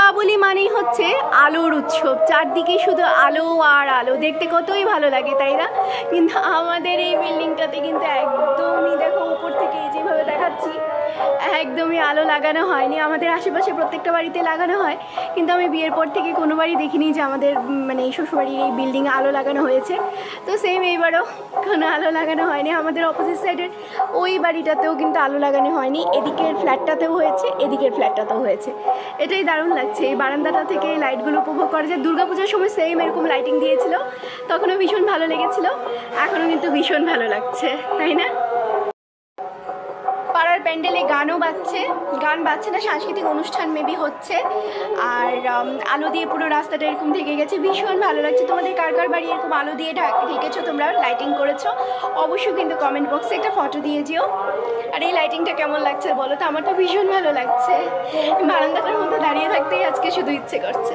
দীপাবলি মানেই হচ্ছে আলোর উৎসব, চারদিকে শুধু আলো আর আলো, দেখতে কতই ভালো লাগে তাই না? কিন্তু আমাদের এই বিল্ডিংটাতে কিন্তু একদমই, দেখো উপর থেকে যেভাবে দেখাচ্ছি, একদমই আলো লাগানো হয়নি। আমাদের আশেপাশে প্রত্যেকটা বাড়িতে লাগানো হয়, কিন্তু আমি বিয়ের পর থেকে কোনো বাড়ি দেখিনি যে আমাদের মানে এই শ্বশুরবাড়ির এই বিল্ডিংয়ে আলো লাগানো হয়েছে। তো সেম এইবারও কোনো আলো লাগানো হয়নি। আমাদের অপোজিট সাইডের ওই বাড়িটাতেও কিন্তু আলো লাগানো হয়নি, এদিকের ফ্ল্যাটটাতেও হয়েছে, এদিকের ফ্ল্যাটটাতেও হয়েছে। এটাই দারুণ লাগছে, এই বারান্দাটা থেকে এই লাইটগুলো উপভোগ করা যায়। দুর্গাপূজার সময় সেম এরকম লাইটিং দিয়েছিল, তখনও ভীষণ ভালো লেগেছিল, এখনও কিন্তু ভীষণ ভালো লাগছে, তাই না? পাড়ার প্যান্ডেলে গানও বাজছে, গান বাজছে না, সাংস্কৃতিক অনুষ্ঠান মেবি হচ্ছে। আর আলো দিয়ে পুরো রাস্তাটা এরকম ঢেকে গেছে, ভীষণ ভালো লাগছে। তোমাদের কার কার বাড়ি এরকম আলো দিয়ে ঢেকেছো, তোমরা লাইটিং করেছো, অবশ্যই কিন্তু কমেন্ট বক্সে একটা ফটো দিয়ে যেও। আর এই লাইটিংটা কেমন লাগছে বলো তো? আমার তো ভীষণ ভালো লাগছে, বারান্দাটার মধ্যে দাঁড়িয়ে থাকতেই আজকে শুধু ইচ্ছে করছে।